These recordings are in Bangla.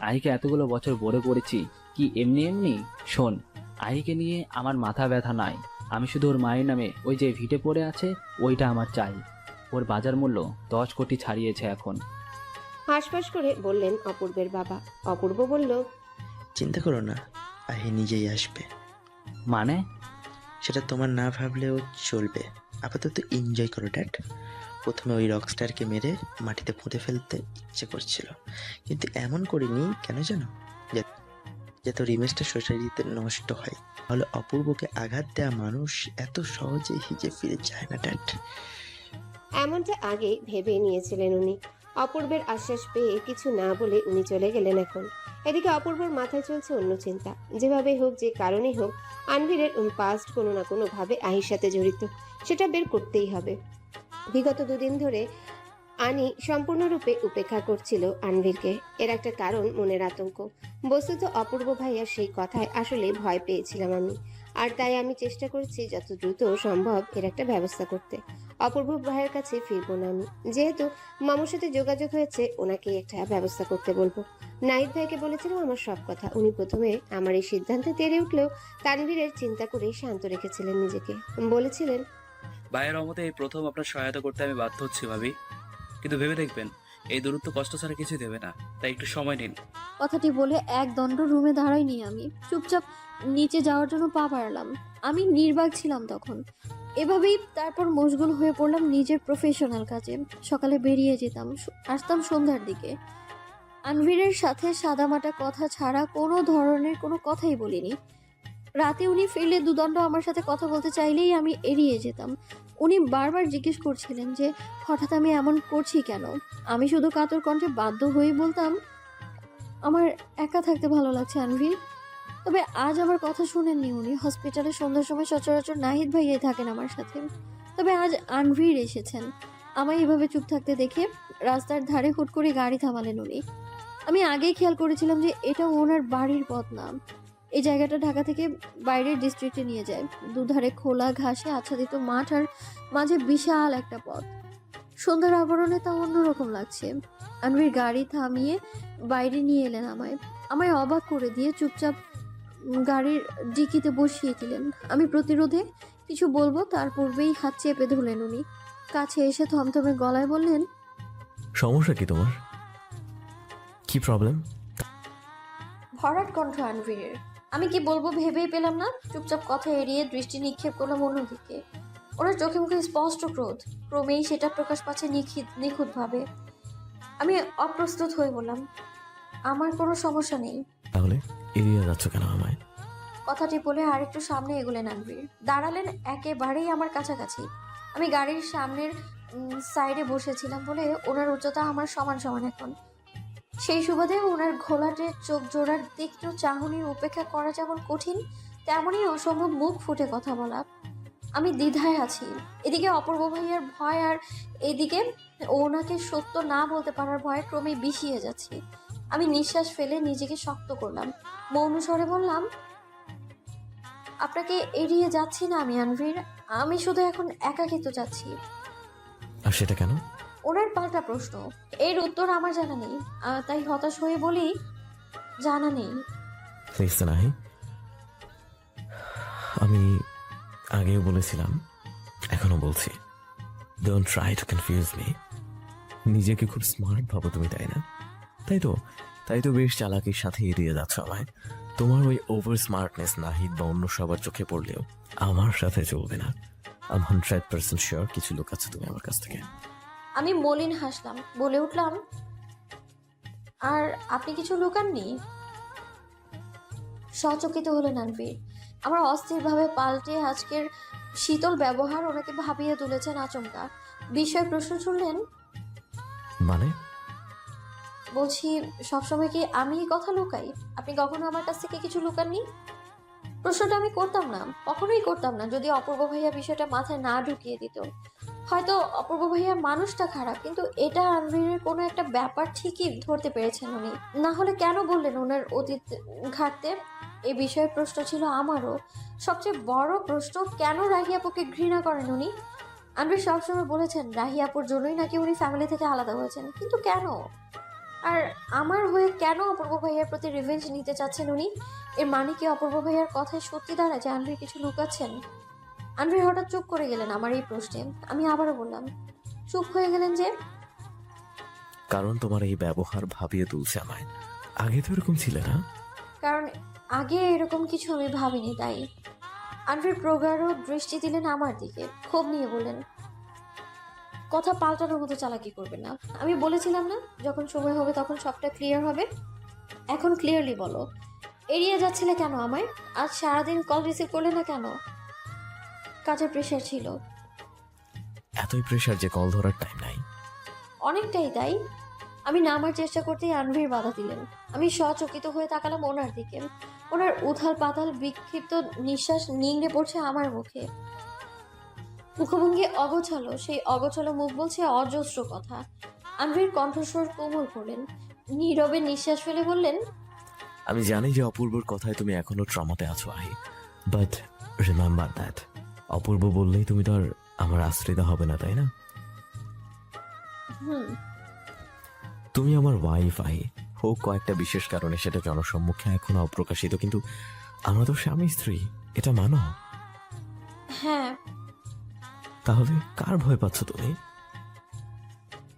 আহিকে এতগুলো বছর বড় করেছি কি এমনি এমনি? শোন, আহিকে নিয়ে আমার মাথা ব্যথা নাই। আমি শুধু ওর মায়ের নামে ওই যে ভিটে পড়ে আছে ওইটা আমার চাই। ওর বাজার মূল্য 10 কোটি ছাড়িয়েছে এখন। হাঁসফাঁস করে বললেন অপূর্বের বাবা। অপূর্ব বলল, চিন্তা করো না, আহি নিজেই আসবে। মানে? সেটা তোমার না ভাবলেও চলবে। আপাতত এনজয় করো ড্যাড। প্রথমে ওই রকস্টারকে মেরে মাটিতে পুঁতে ফেলতে ইচ্ছে করছিল, কিন্তু এমন করিনি কেন জানো? যাতে ওর ইমেজটা সোসাইটিতে নষ্ট হয়। তাহলে অপূর্বকে আঘাত দেওয়া মানুষ এত সহজে হিজে ফিরে যায় না ড্যাড। এমনটা আগেই ভেবে নিয়েছিলেন উনি। অপূর্বের আশ্বাস পেয়ে কিছু না বলে উনি চলে গেলেন এখন। এদিকে অপূর্বর মাথায় চলছে অন্য চিন্তা। যেভাবেই হোক, যে কারণেই হোক, আনভিরের পাস্ট কোনো না কোনো ভাবে আহির সাথে জড়িত, সেটা বের করতেই হবে। বিগত 2 দিন ধরে আনি সম্পূর্ণরূপে উপেক্ষা করছিল আনভিরকে। এর একটা কারণ মনের আতঙ্ক। বস্তুত অপূর্ব ভাইয়ার সেই কথায় আসলে ভয় পেয়েছিলাম আমি, আর তাই আমি চেষ্টা করছি যত দ্রুত সম্ভব এর একটা ব্যবস্থা করতে। অপূর্ব ভাইয়ের কাছে ফিরবো না আমি, যেহেতু মামুর সাথে যোগাযোগ হয়েছে, ওনাকে একটা ব্যবস্থা করতে বলবো। নাহিদ ভাইকে বলেছিলাম আমার সব কথা। উনি প্রথমে আমার এই সিদ্ধান্তে তেড়ে উঠলেও তানভীরের চিন্তা করে শান্ত রেখেছিলেন নিজেকে। বলেছিলেন, ভাইয়ের অমতে এই প্রথম আপনার সহায়তা করতে আমি বাধ্য হচ্ছি ভাবি, কিন্তু ভেবে দেখবেন এই দূরত্ব কষ্ট ছাড়া কিছুই দেবে না, তাই একটু সময় নিন। কথাটি বলে এক দণ্ড রুমে দাঁড়াইনি আমি, চুপচাপ নিচে যাওয়ার জন্য পা বাড়ালাম। আমি নির্বাক ছিলাম তখন। এভাবেই তারপর মশগুল হয়ে পড়লাম নিজের প্রফেশনাল কাজে। সকালে বেরিয়ে যেতাম, আসতাম সন্ধ্যার দিকে। আনভীরের সাথে সাদামাটা কথা ছাড়া কোনো ধরনের কোনো কথাই বলিনি। রাতে উনি ফিরলে দুদণ্ড আমার সাথে কথা বলতে চাইলেই আমি এড়িয়ে যেতাম। উনি বারবার জিজ্ঞেস করছিলেন যে হঠাৎ আমি এমন করছি কেন। আমি শুধু কাতর কণ্ঠে বাধ্য হয়ে বলতাম, আমার একা থাকতে ভালো লাগছে আনভীর। তবে আজ আমার কথা শুনেননি উনি। হসপিটালে সন্ধ্যার সময় সচরাচর নাহিদ ভাইয়াই থাকেন আমার সাথে, তবে আজ আনভীর এসেছেন। আমায় এভাবে চুপ থাকতে দেখে রাস্তার ধারে হুট করে গাড়ি থামালেন উনি। আমি আগেই খেয়াল করেছিলাম যে এটা ওনার বাড়ির পথ না। এই জায়গাটা ঢাকা থেকে বাইরের ডিস্ট্রিক্টে নিয়ে যায়। দুধারে খোলা ঘাসে আচ্ছাদিত মাঠ, আর মাঝে বিশাল একটা পথ। সন্ধ্যার আবরণে তা অন্যরকম লাগছে। আনভীর গাড়ি থামিয়ে বাইরে নিয়ে এলেন আমায়। আমায় অবাক করে দিয়ে চুপচাপ গাড়ির ডিকিতে বসিয়ে দিলেন। আমি প্রতিরোধে কিছু বলবো তার পূর্বেই হাত চেপে ধরলেন উনি। কাছে এসে থমথমে গলায় বললেন, সমস্যা কি তোমার? কি প্রবলেম? ভরাট কণ্ঠ আনভীরের। আমি কি বলবো ভেবেই পেলাম না। চুপচাপ কথা এড়িয়ে দৃষ্টি নিক্ষেপ করলাম অন্যদিকে। ওনার চোখে মুখে স্পষ্ট ক্রোধ, ক্রমেই সেটা প্রকাশ পাচ্ছে নিখুঁতভাবে। আমি অপ্রস্তুত হয়ে বললাম, আমার কোনো সমস্যা নেই। তাহলে এড়িয়ে যাচ্ছ কেন আমায়? কথাটি বলে আরেকটু সামনে এগোলেন আনভীর। দাঁড়ালেন একেবারেই আমার কাছাকাছি। আমি গাড়ির সামনের সাইডে বসেছিলাম বলে ওনার উচ্চতা আমার সমান সমান এখন। সেই সুবাদে ওনার ঘোলাটে চোখ জোড়ার তীক্ষ্ণ চাহনির উপেক্ষা করা যেমন কঠিন, তেমনই অসম্ভব মুখ ফুটে কথা বলা। আমি দ্বিধায় আছি। এদিকে অপূর্ব ভাইয়ার ভয়, আর এদিকে ওনাকে সত্য না বলতে পারার ভয় ক্রমেই বিষিয়ে যাচ্ছে। আমি নিঃশ্বাস ফেলে নিজেকে শক্ত করলাম। মৌন স্বরে বললাম, আপনাকে এড়িয়ে যাচ্ছি না আমি আনভীর। আমি শুধু এখন একাকিত্ব চাচ্ছি। আর সেটা কেন? ওনার পাল্টা প্রশ্ন। এর উত্তর আমার জানা নেই, তাই হতাশ হয়ে বলি, জানা নেই। প্লিজ নাহি, আমি আগেও বলেছিলাম, এখনো বলছি, don't try to confuse me. নিজেকে খুব স্মার্ট ভাবো তুমি, তাই না? তাই তো বেশ চালাকির সাথে এড়িয়ে যাচ্ছ আমায়। তোমার ওই ওভার স্মার্টনেস নাহিদ বা অন্য সবার চোখে পড়লেও আমার সাথে চলবে না। আমি 100% শিওর কিছু লোক আছে তুমি আমার কাছ থেকে। আমি মলিন হাসলাম, বলে উঠলাম, আর আপনি কিছু লুকাননি? সচকিত হলেন আনভীর। আমার অস্থিরভাবে পাল্টে আজকের শীতল ব্যবহার ওনাকে ভাবিয়ে তুলেছেন আচমকা। বিস্ময় প্রশ্ন ছুড়লেন, মানে? বলছি, সবসময় কি আমি এই কথা লুকাই? আপনি কখনো আমার কাছ থেকে কিছু লুকাননি? প্রশ্নটা আমি করতাম না, কখনোই করতাম না, যদি অপূর্ব ভাইয়া বিষয়টা মাথায় না ঢুকিয়ে দিত। হয়তো অপূর্ব ভাইয়া মানুষটা খারাপ, কিন্তু এটা আনভীরের কোনো একটা ব্যাপার ঠিকই ধরতে পেরেছেন উনি। না হলে কেন বললেন ওনার অতীত ঘাটতে? এই বিষয়ে প্রশ্ন ছিল আমারও। সবচেয়ে বড় প্রশ্ন, কেন রাহিয়াপুকে ঘৃণা করেন উনি? আনবীর সবসময় বলেছেন রাহি আপুর জন্যই নাকি উনি ফ্যামিলি থেকে আলাদা হয়েছেন, কিন্তু কেন? আর আমার হয়ে কেন অপূর্ব ভাইয়ার প্রতি রিভেঞ্জ নিতে চাচ্ছেন উনি? এর মানে কি অপূর্ব ভাইয়ার কথায় সত্যি দাঁড়ায় যে আনবীর কিছু লুকাচ্ছেন? আনবীর হঠাৎ চুপ করে গেলেন আমার এই প্রশ্নে। আমি আবারও বললাম, চুপ হয়ে গেলেন যে? কারণ তোমার এই ব্যবহার ভাবিয়ে তুলছে আমায়। আগে তো এরকম ছিলে না। কারণ আগে এরকম কিছু আমি ভাবিনি, তাই। আনবীর প্রগাঢ় দৃষ্টি দিলেন আমার দিকে, ক্ষোভ নিয়ে বললেন, কথা পাল্টানোর মতো চালাকি করবে না। আমি বলেছিলাম না যখন সময় হবে তখন সবটা ক্লিয়ার হবে? এখন ক্লিয়ারলি বলো, এড়িয়ে যাচ্ছিলে কেন আমায়? আজ সারাদিন কল রিসিভ করলে না কেন? কাজের প্রেশার ছিল। এতই প্রেশার যে কল ধরার টাইম নাই। অনেকটাই, তাই। আমি নামার চেষ্টা করতেই আনভীর বাধা দিলেন। আমি সচকিত হয়ে তাকালাম ওনার দিকে। ওনার উথাল পাতাল বিক্ষিপ্ত নিঃশ্বাস নিংড়ে পড়ছে আমার মুখে। মুখভঙ্গি অগোছালো, সেই অগোছালো মুখ বলছে অজস্র কথা। আনভীর কণ্ঠস্বর কোমল করলেন, নীরবে নিঃশ্বাস ফেলে বললেন, আমি জানি যে অপূর্বর কথায় তুমি এখনো ট্রমাতে আছো আহি, বাট রিমেম্বার দ্যাট অপূর্ব বললেই তুমি তো আর আমার আশ্রিতা হবে না, তাই না? হুম। তুমি আমার ওয়াইফ আহি, হোক কয়েকটা বিশেষ কারণে সেটা জনসম্মুখে এখনো অপ্রকাশিত, কিন্তু আমরা তো স্বামী স্ত্রী, এটা মানো। হ্যাঁ। তাহলে কার ভয় পাচ্ছ তুমি?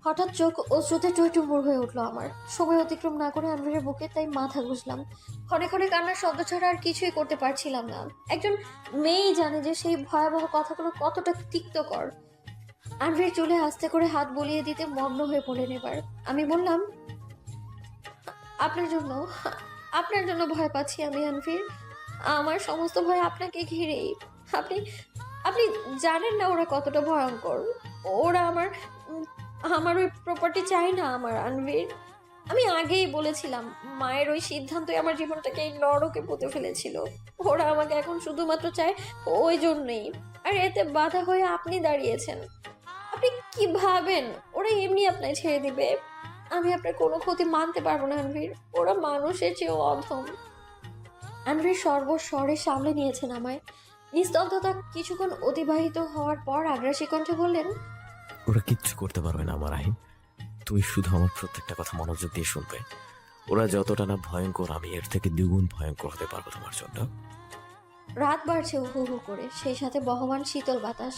হঠাৎ চোখ অশ্রুতে টইটুম্বুর হয়ে উঠলো আমার। সময় অতিক্রম না করে আনভীরের বুকে তাই মাথা ঘুষলাম। ক্ষণে ক্ষণে কান্নার শব্দ ছাড়া আর কিছুই করতে পারছিলাম না। একজন মেয়েই জানে যে সেই ভয়াবহ কথাগুলো কতটা তিক্তকর। আনভীর চুলে আস্তে করে হাত বুলিয়ে দিতে মগ্ন হয়ে পড়লেন এবার। আমি বললাম, আপনার জন্য, আপনার জন্য ভয় পাচ্ছি আমি আনভীর। আমার সমস্ত ভয় আপনাকে ঘিরেই। আপনি আপনি জানেন না ওরা কতটা ভয়ঙ্কর। ওরা আমার ওই প্রপার্টি চাই না আমার আনভীর। আমি আগেই বলেছিলাম, মায়ের ওই সিদ্ধান্তই আমার জীবনটাকে এই নরকে পুঁতে ফেলেছিল। ওরা আমাকে এখন শুধুমাত্র চায় ওই জন্যই। আর এতে বাধা হয়ে আপনি দাঁড়িয়েছেন। আপনি কি ভাবেন ওরা এমনি আপনায় ছেড়ে দিবে? আমি আপনার কোনো ক্ষতি মানতে পারবো না আনভীর। ওরা মানুষের চেয়েও অধম। আনভীর সর্বস্বরে সামলে নিয়েছেন আমায়। নিস্তব্ধতা কিছুক্ষণ অতিবাহিত হওয়ার পর আগ্রাসী কণ্ঠে বললেন, ওরা কিচ্ছু করতে পারবে না আমার আহি, তুমি শুধু আমার প্রত্যেকটা কথা মনোযোগ দিয়ে শুনবে। ওরা যতটা না ভয়ঙ্কর, আমি এর থেকে দ্বিগুণ ভয়ঙ্কর হতে পারবো তোমার জন্য। রাত বাড়ছে হু হু করে, সেই সাথে বহমান শীতল বাতাস।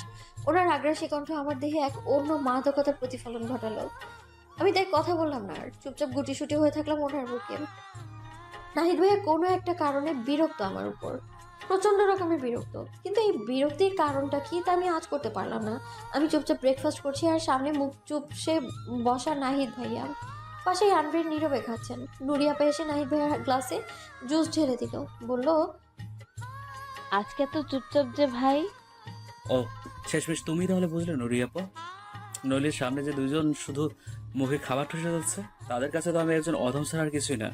ওনার আগ্রাসী কণ্ঠ আমার দেহে এক অন্য মাদকতার প্রতিফলন ঘটালো। আমি তাই কথা বললাম না আর, চুপচাপ গুটিসুটি হয়ে থাকলাম ওনার বুকে। নাহিদ ভাইয়া কোনো একটা কারণে বিরক্ত আমার উপর, প্রচন্ড রকমের বিরক্ত। কিন্তু এই বিরক্তির কারণটা কি তা আমি আজ করতে পারলাম না। আমি চুপচাপ ব্রেকফাস্ট করছি আর সামনে মুখ চুপ সে বসা নাহিদ ভাইয়া, পাশেই আনভীর নীরবে খাচ্ছেন। নুরিয়াপা এসে নাহিদ ভাইয়ার গ্লাসে জুস ঢেলে দিল, বলল, আজকে তো চুপচাপ যে ভাই। ও, শেষমেশ তুমি তাহলে বুঝলে নুরিয়াপা? নইলের সামনে যে দুজন শুধু মুখে খাবার ঠুসে যাচ্ছে, তাদের কাছে তো আমি একজন অধম ছাড়া আর কিছুই না।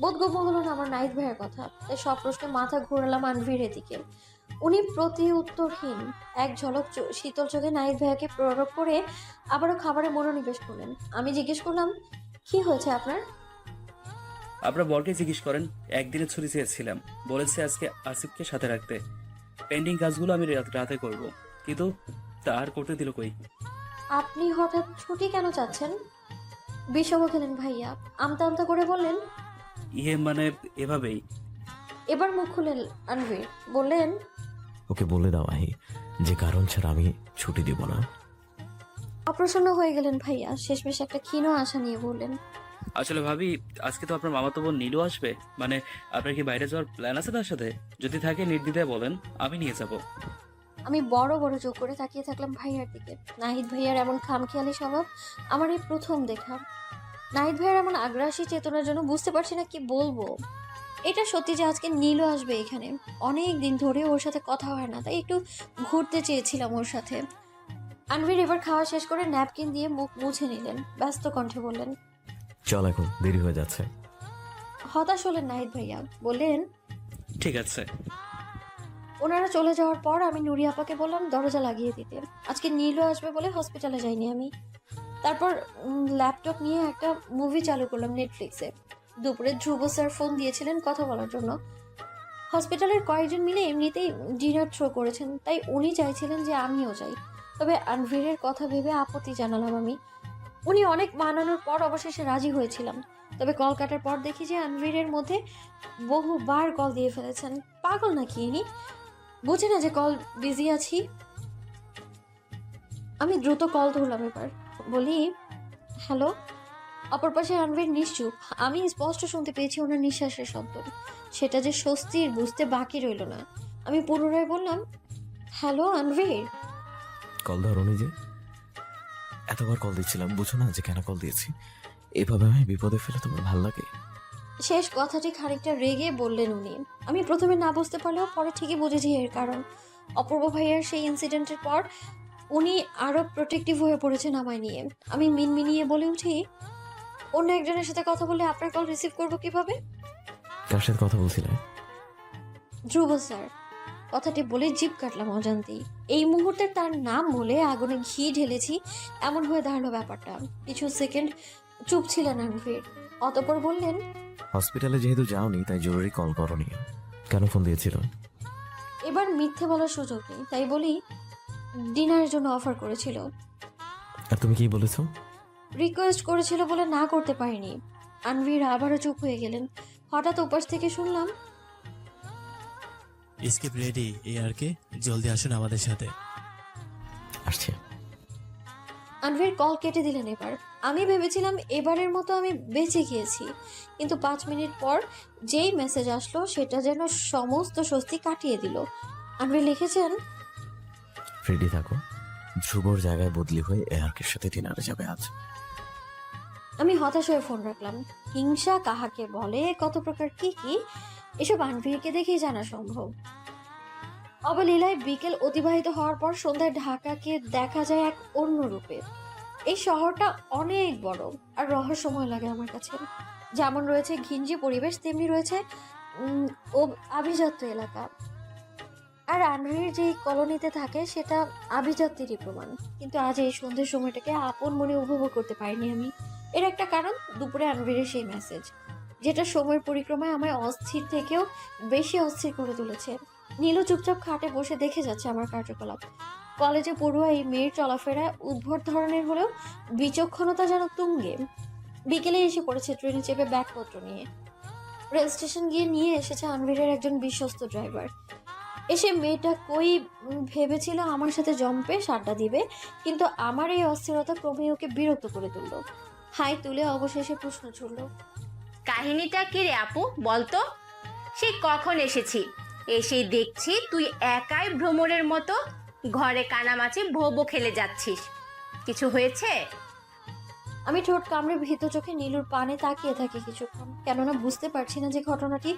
বোধগম্য হলো না আমার নাহিদ ভাইয়ের কথা, তাই সব প্রশ্নে মাথা ঘোরালাম আনভীরের দিকে। উনি প্রতি উত্তরহীন এক ঝলক শীতল চোখে নাহিদ ভাইয়াকে প্রয়োগ করে আবারও খাবারে মনোনিবেশ করলেন। আমি জিজ্ঞেস করলাম, কি হয়েছে আপনার? আপনার বরকে জিজ্ঞেস করেন, একদিনে ছুটি চেয়েছিলাম, বলেছে আজকে আসিফকে সাথে রাখতে। পেন্ডিং কাজগুলো আমি রাতে করব, কিন্তু তার করতে দিল কই? আপনি হঠাৎ ছুটি কেন চাচ্ছেন? বিষম খেলেন ভাইয়া, আমতা আমতা করে বললেন। মানে এভাবেই। এবার মুখ খুলেন আনভীর, বললেন, ওকে বলে দাও আহি যে কারণ ছাড়া আমি ছুটি দিব না। অপ্রসন্ন হয়ে গেলেন ভাইয়া, শেষমেশ একটা ক্ষীণ আশা নিয়ে বললেন, আসলে ভাবি, আজকে তো আপনার মামাতো বোন নীলু আসবে। মানে আপনার কি বাইরে যাওয়ার প্ল্যান আছে তার সাথে? যদি থাকে নির্দ্বিধায় বলেন, আমি নিয়ে যাব। আমি বড় বড় চোখ করে তাকিয়ে থাকলাম ভাইয়ার দিকে। নাহিদ ভাইয়ার এমন খামখেয়ালি স্বভাব আমার এই প্রথম দেখা। নাহিদ ভাইয়ার এমন আগ্রাসী চেতনার জন্য বুঝতে পারছি না কি বলবো। এটা সত্যি যে আজকে নীলও আসবে এখানে। অনেক দিন ধরে ওর সাথে কথা হয় না, তাই একটু ঘুরতে চেয়েছিলাম ওর সাথে। আনভীর এবার খাওয়া শেষ করে ন্যাপকিন দিয়ে মুখ মুছে নিলেন, ব্যস্ত কণ্ঠে বললেন, চল, এখন দেরি হয়ে যাচ্ছে। হতাশ হলেন নাহিদ ভাইয়া, বললেন, ঠিক আছে। ওনারা চলে যাওয়ার পর আমি নুরি আপাকে বললাম দরজা লাগিয়ে দিতে। আজকে নীলও আসবে বলে হসপিটালে যাইনি আমি। তারপর ল্যাপটপ নিয়ে একটা মুভি চালু করলাম নেটফ্লিক্সে। দুপুরে ধ্রুব স্যার ফোন দিয়েছিলেন কথা বলার জন্য। হসপিটালের কয়েকজন মিলে এমনিতেই ডিনার থ্রো করেছেন, তাই উনি চাইছিলেন যে আমিও যাই। তবে আনভিরের কথা ভেবে আপত্তি জানালাম আমি। উনি অনেক মানানোর পর অবশেষে রাজি হয়েছিলাম। তবে কল কাটার পর দেখি যে আনভিরের মধ্যে বহুবার কল দিয়ে ফেলেছেন। পাগল নাকি ইনি? বুঝে না যে কল বিজি আছি। আমি দ্রুত কল ধরলাম এবার। বলি, হ্যালো। অপর পাশে আনভির নিশ্চুপ। আমি স্পষ্ট শুনতে পেয়েছি ওনার নিঃশ্বাসের শব্দ। সেটা যে স্বস্তির বুঝতে বাকি রইল না। আমি পুনরায় বললাম, হ্যালো আনভির। কল ধরো নিজে। এতবার কল দিচ্ছিলাম, বুঝো না যে কেন কল দিয়েছি? এভাবে আমি বিপদে ফেলে তোমার ভাল লাগে? শেষ কথাটি খানিকটা রেগে বললেন উনি। আমি প্রথমে না বুঝতে পারলেও পরে ঠিকই বুঝেছি এর কারণ। অপূর্ব ভাইয়ার সেই ইনসিডেন্টের পর উনি আরো প্রোটেক্টিভ হয়ে পড়েছেন আমায় নিয়ে। আমি মিনমিনিয়ে বলে উঠি, অন্য একজনের সাথে কথা বলে আপনার কল রিসিভ করবো কিভাবে? কার সাথে কথা বলছিলে? ধ্রুব স্যার। কথাটি বলে জিভ কাটলাম অজান্তেই। এই মুহূর্তে তার নাম বলে আগুনে ঘি ঢেলেছি এমন হয়ে দাঁড়ালো ব্যাপারটা। কিছু সেকেন্ড চুপ ছিলেন আনভির, অতঃপর বললেন, হসপিটালে যেহেতু যাওনি তাই জরুরি কল করনি। কেন ফোন দিয়েছিল? এবার মিথ্যে বলার সুযোগ নেই, তাই বলি ডিনারের জন্য অফার করেছিল। আর তুমি কি বলেছো? রিকোয়েস্ট করেছিল বলে না করতে পারিনি। আনভির আবারও চুপ হয়ে গেলেন। হঠাৎ ওপাশ থেকে শুনলাম, স্কিপ রেডি ARK, জলদি আসুন আমাদের সাথে। আসছে। আনভির কল কেটে দিলেন এবার। আমি ভেবেছিলাম এবারের মতো আমি বেঁচে গিয়েছি, কিন্তু 5 মিনিট পর যেই মেসেজ আসলো সেটা যেন সমস্ত স্বস্তি কাটিয়ে দিল। আনভির লিখেছেন, রেডি থাকো, ধ্রুবর জায়গায় বদলি হয়ে ARKের সাথে ডিনারে যাবে আজ। আমি হতাশ হয়ে ফোন রাখলাম। হিংসা কাহাকে বলে, কত প্রকার কি কি, এসব আনভিরকে দেখেই জানা সম্ভব। অবলীলায় বিকেল অতিবাহিত হওয়ার পর সন্ধ্যায় ঢাকাকে দেখা যায় এক অন্য রূপে। এই শহরটা অনেক বড় আর রহস্যময় লাগে আমার কাছে। যেমন রয়েছে ঘিঞ্জি পরিবেশ, তেমনি রয়েছে ও আভিজাত্য এলাকা। আর আনভির যে কলোনিতে থাকে সেটা আভিজাত্যেরই প্রমাণ। কিন্তু আজ এই সন্ধ্যের সময়টাকে আপন মনে উপভোগ করতে পারিনি আমি। এর একটা কারণ দুপুরে আনভিরের সেই মেসেজ, যেটা সময়ের পরিক্রমায় আমায় অস্থির থেকেও বেশি অস্থির করে তুলেছে। নীলু চুপচাপ খাটে বসে দেখে যাচ্ছে আমার কার্যকলাপ। কলেজে পড়ুয়া এই মেয়ের চলাফেরা উদ্ভট ধরনের হলেও বিচক্ষণতা যেন তুঙ্গে। বিকেলে এসে পড়েছে ট্রেনে চেপে ব্যাগপত্র নিয়ে। রেল স্টেশন গিয়ে নিয়ে এসেছে আনভিরের একজন বিশ্বস্ত ড্রাইভার। এসে মেয়েটা কই ভেবেছিল আমার সাথে জম্পে আড্ডা দিবে, কিন্তু আমার এই অস্থিরতা ক্রমে ওকে বিরক্ত করে তুলল। হাই তুলে অবশেষে প্রশ্ন ছুড়ল, কাহিনীটা কি রে আপু, বলতো? সেই কখন এসেছি, এসেই দেখছি তুই একাই ভ্রমরের মতো ঘরে কানামাছি ভোবো খেলে যাচ্ছিস। কিছু হয়েছে? আমি ঠোঁট কামড়ে ভীত চোখে নীলুর পানে তাকিয়ে থাকি কিছুক্ষণ, কেননা বুঝতে পারছি না যে ঘটনাটি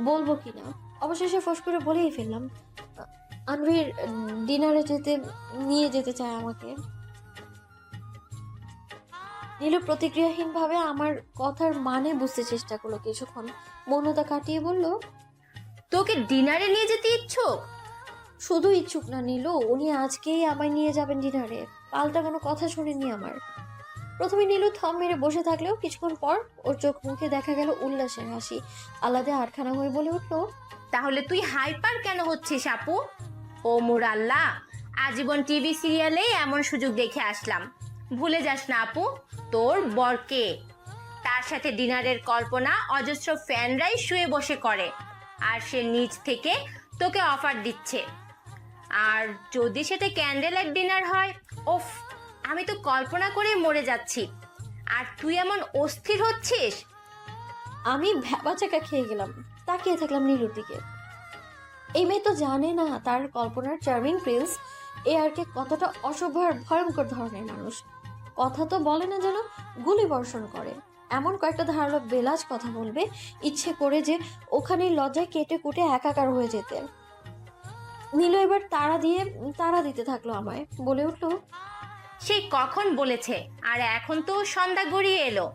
বলবো কিনা। অবশেষে ফোঁস করে বলেই ফেললাম, আনভির ডিনারে নিয়ে যেতে চায় আমাকে। নীলু প্রতিক্রিয়াহীনভাবে আমার কথার মানে বুঝতে চেষ্টা করলো কিছুক্ষণ, মৌনতা কাটিয়ে বলল, তোকে ডিনারে নিয়ে যেতে ইচ্ছুক? শুধু ইচ্ছুক না নীলু, উনি আজকেই আমায় নিয়ে যাবেন ডিনারে। পাল্টা কোনো কথা শুনিনি আমার। প্রথমে নীলু থম মেরে বসে থাকলেও কিছুক্ষণ পর ওর চোখ মুখে দেখা গেল উল্লাসের হাসি। আলাদা আটখানা হয়ে বলে উঠলো, তাহলে তুই হাইপার কেন হচ্ছিস আপু? ও মোর আল্লাহ, আজীবন টিভি সিরিয়ালে এমন সুযোগ দেখে আসলাম। ভুলে যাস না আপু, তোর বরকে। তার সাথে ডিনারের কল্পনা অজস্র ফ্যানরাই শুয়ে বসে করে, আর সে নিজ থেকে তোকে অফার দিচ্ছে। আর যদি সেটা ক্যান্ডেল লাইট ডিনার হয়, ওফ, আমি তো কল্পনা করে মরে যাচ্ছি। আর তুই এমন অস্থির হচ্ছিস। আমি ভ্যাবাচাকা খেয়ে গেলাম, তাকিয়ে থাকলাম নীলুর দিকে। এই মেয়ে তো জানে না তার কল্পনার চার্মিং প্রিন্স ARK কতটা অসভ্য আর ভয়ঙ্কর ধরনের মানুষ। কথা তো বলে না যেন গুলি বর্ষণ করে। এমন কয়েকটা ধারালো বেলাজ কথা বলবে ইচ্ছে করে যে ওখানে লজ্জায় কেটে কুটে একাকার হয়ে যেতে। নীলু এবার তাড়া দিতে থাকলো আমায়, বলে উঠলো, সেই কখন বলেছে, আর এখন তো সন্ধ্যা গড়িয়ে এলো।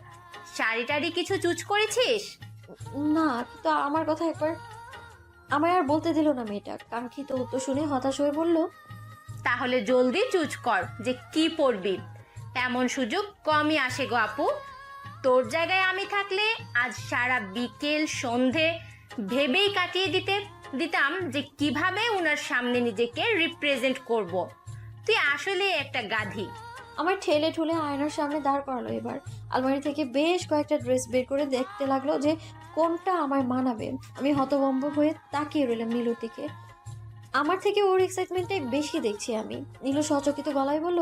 শাড়ি টাড়ি কিছু চুজ করেছিস? না, কিন্তু আমার কথা একবার আমায় আর বলতে দিল না মেয়েটা। কাঙ্ক্ষিত উত্তর শুনে হতাশ হয়ে বলল, তাহলে জলদি চুজ কর যে কি পরবি। এমন সুযোগ কমই আসে গো আপু। তোর জায়গায় আমি থাকলে আজ সারা বিকেল সন্ধে ভেবেই কাটিয়ে দিতাম যে কিভাবে ওনার সামনে নিজেকে রিপ্রেজেন্ট করব। তুই আসলে একটা গাধি। আমার ঠেলে ঠুলে আয়নার সামনে দাঁড় করালো। এবার আলমারি থেকে বেশ কয়েকটা ড্রেস বের করে দেখতে লাগলো যে কোনটা আমায় মানাবে। আমি হতভম্ব হয়ে তাকিয়ে রইলাম নীলুর দিকে। আমার থেকে ওর এক্সাইটমেন্টটাই বেশি দেখছি আমি। নীলু সচকিত গলায় বলল,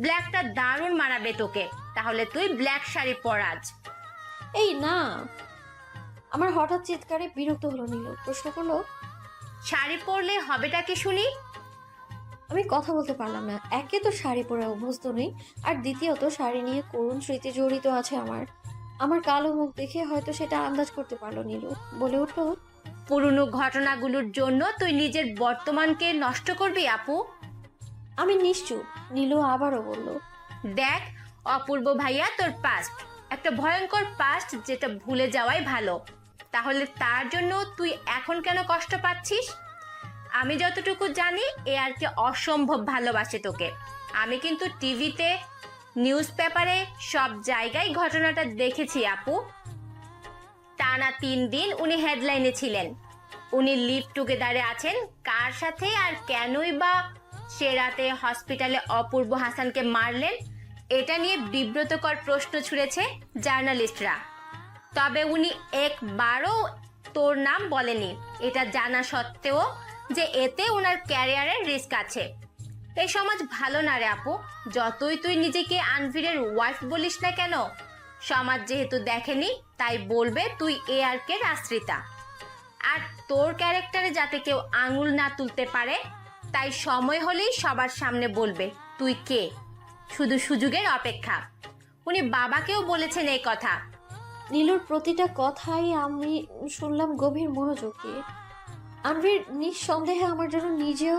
ব্ল্যাকটা দারুণ মানাবে তোকে, তাহলে তুই ব্ল্যাক শাড়ি পর আজ। এই না। আমার হঠাৎ চিৎকারে বিরক্ত হলো নীলু। প্রশ্ন করলো, শাড়ি পরলে হবেটা কি শুনি? আমি কথা বলতে পারলাম না। একে তো শাড়ি পরে অভ্যস্ত নেই, আর দ্বিতীয়ত শাড়ি নিয়ে করুণ স্মৃতি জড়িত আছে আমার কালো মুখ দেখে হয়তো সেটা আন্দাজ করতে পারলো নীলু। বলে উঠলো, পুরনো ঘটনাগুলোর জন্য তুই নিজের বর্তমানকে নষ্ট করবি আপু? আমি নিশ্চুপ। নীলু আবারও বলল, দেখ অপূর্ব ভাইয়া, তোর পাস্ট একটা ভয়ঙ্কর পাস্ট, যেটা ভুলে যাওয়াই ভালো। তাহলে তার জন্য তুই এখন কেন কষ্ট পাচ্ছিস? আমি যতটুকু জানি ARK অসম্ভব ভালোবাসে তোকে। আমি কিন্তু টিভিতে, নিউজ পেপারে সব জায়গায় ঘটনাটা দেখেছি আপু। টানা 3 দিন উনি হেডলাইনে ছিলেন। উনি লিভ টুগেদারে আছেন কার সাথে, আর কেনই বা সে রাতে হসপিটালে অপূর্ব হাসানকে মারলেন, এটা নিয়ে বিব্রতকর প্রশ্ন ছুড়েছে জার্নালিস্টরা। তবে উনি একবারও তোর নাম বলেনি, এটা জানা সত্ত্বেও যে এতে ওনার ক্যারিয়ারের রিস্ক আছে। এই সমাজ ভালো না রে আপু। যতই তুই নিজেকে আনভিরের ওয়াইফ বলিস না কেন, সমাজ যেহেতু দেখেনি তাই বলবে তুই ARK'র আশ্রিতা। আর তোর ক্যারেক্টারে যাতে কেউ আঙুল না তুলতে পারে, তাই সময় হলেই সবার সামনে বলবে তুই কে। শুধু সুযোগের অপেক্ষা। উনি বাবাকেও বলেছেন এই কথা। নীলুর প্রতিটা কথাই আমি শুনলাম গভীর মনোযোগ দিয়ে। আনভির নিঃসন্দেহে আমার জন্য নিজেও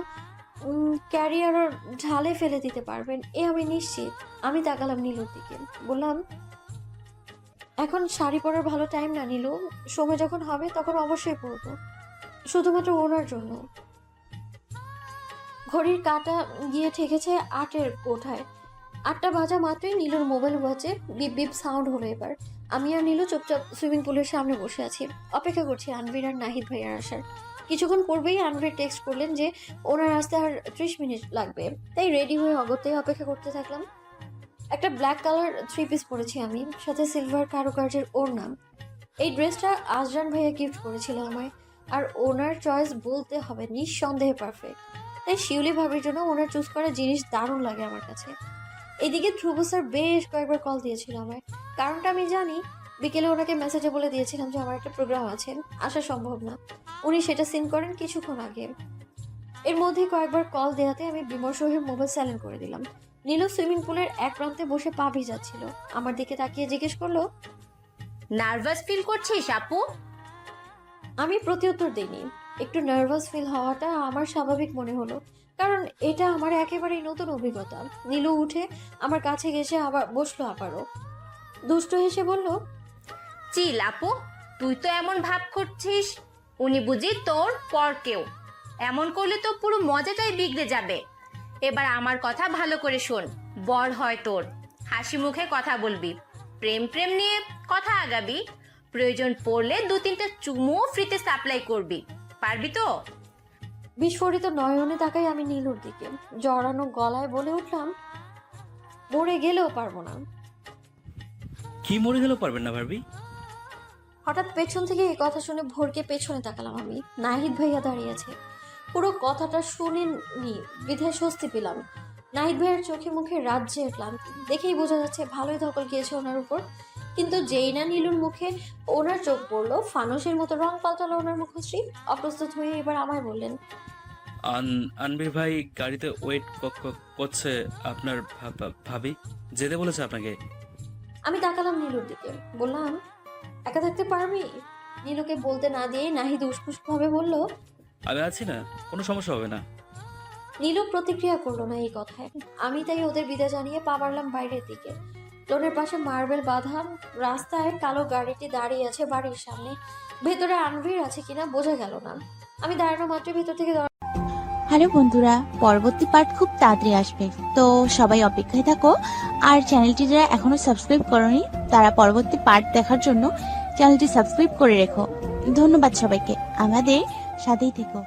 ক্যারিয়ার ঢালে ফেলে দিতে পারবেন, এ আমি নিশ্চিত। আমি তাকালাম নীলুর দিকে। বললাম, এখন শাড়ি পরার ভালো টাইম না নীলু। সময় যখন হবে তখন অবশ্যই পরবো, শুধুমাত্র ওনার জন্য। ঘড়ির কাঁটা গিয়ে ঠেকেছে 8-এর কোঠায়। 8টা বাজা মাত্রই নীলুর মোবাইল ওয়াচে বিপ বিপ সাউন্ড হলো। এবার আমি আর নীলু চুপচাপ সুইমিং পুলের সামনে বসে আছি, অপেক্ষা করছি আনভির আর নাহিদ ভাইয়ার আসার। কিছুক্ষণ পূর্বেই আনভির টেক্সট করলেন যে ওনার আসতে আর 30 মিনিট লাগবে, তাই রেডি হয়ে অগত্যেই অপেক্ষা করতে থাকলাম। একটা ব্ল্যাক কালার 3 পিস পরেছি আমি, সাথে সিলভার কারুকার্যের ওড়না। এই ড্রেসটা আজরান ভাইয়া গিফট করেছিল আমায়, আর ওনার চয়েস বলতে হবে নিঃসন্দেহে পারফেক্ট। তাই শিউলি ভাবির জন্য ওনার চুজ করা জিনিস দারুণ লাগে আমার কাছে। এদিকে ধ্রুব স্যার বেশ কয়েকবার কল দিয়েছিল আমায়। কারণটা আমি জানি। বিকেলে ওনাকে মেসেজে বলে দিয়েছিলাম যে আমার একটা প্রোগ্রাম আছে, আসা সম্ভব না। উনি সেটা সিন করেন কিছুক্ষণ আগে। এর মধ্যে কয়েকবার কল দেওয়াতে আমি বিমর্ষ হয়ে মোবাইল সাইলেন্ট করে দিলাম। নীলু সুইমিং পুলের এক প্রান্তে বসে পা ভিজাচ্ছিল। আমার দিকে তাকিয়ে জিজ্ঞেস করলো, নার্ভাস ফিল করছিস আপু? আমি প্রত্যুত্তর দিইনি। একটু নার্ভাস ফিল হওয়াটা আমার স্বাভাবিক মনে হলো, কারণ এটা আমার একেবারেই নতুন অভিজ্ঞতা। নীলু উঠে আমার কাছে গেছে, আবার বসলো আবারও। দুষ্ট হেসে বলল, চিল আপু, তুই তো এমন ভাব করছিস উনি বুঝি তোর পর কেউ। এমন করলে তো পুরো মজাটাই বিগড়ে যাবে। এবার আমার কথা ভালো করে শোন। বর হয় তোর, হাসি মুখে কথা বলবি, প্রেম প্রেম নিয়ে কথা আগাবি, প্রয়োজন পড়লে 2-3টা চুমুও ফ্রিতে সাপ্লাই করবি। পারবি তো? বিস্ফোরিত নয়নে তাকাই আমি নীলুর দিকে। জড়ানো গলায় বলে উঠলাম, মরে গেলেও পারবো না। কি মরে গেলেও পারবেন না ভাবি? হঠাৎ পেছন থেকে এই কথা শুনে ভোরকে পেছনে তাকালাম আমি। নাহিদ ভাইয়া দাঁড়িয়েছে। পুরো কথাটা শুনিনি বিধায় স্বস্তি পেলাম। নাহিদ ভাইয়ের চোখে মুখে রাজ্যের ক্লান্তি দেখেই বোঝা যাচ্ছে ভালোই ধকল গিয়েছে ওনার উপর। কিন্তু যেই না নীলুর মুখে ওনার চোখ পড়লো, ফানুসের মতো রং পাল্টালো ওনার মুখশ্রী। অপ্রস্তুত হয়ে এবার আমায় বললেন, আনবির ভাই গাড়িতে ওয়েট করছে আপনার ভাবি, যেতে বলেছে আপনাকে। আমি তাকালাম নীলুর দিকে। বললাম, একা থাকতে পারবি? নীলুকে বলতে না দিয়ে নাহিদ উসখুস ভাবে বলল, আমি আছি না, কোনো সমস্যা হবে না। নীলু প্রতিক্রিয়া করলো না এই কথায়। আমি তাই ওদের বিদায় জানিয়ে পা বাড়লাম বাইরের দিকে। লোনের পাশে মার্বেল বাঁধা রাস্তায় কালো গাড়িটি দাঁড়িয়ে আছে বাড়ির সামনে। ভেতরে আনভির আছে কিনা বোঝা গেল না। আমি দাঁড়ানো মাত্র ভেতর থেকে হ্যালো বন্ধুরা, পরবর্তী পার্ট খুব তাড়াতাড়ি আসবে, তো সবাই অপেক্ষায় থাকো। আর চ্যানেলটি যারা এখনো সাবস্ক্রাইব করোনি তারা পরবর্তী পার্ট দেখার জন্য চ্যানেলটি সাবস্ক্রাইব করে রেখো। ধন্যবাদ সবাইকে, আমাদের সাথেই থেকো।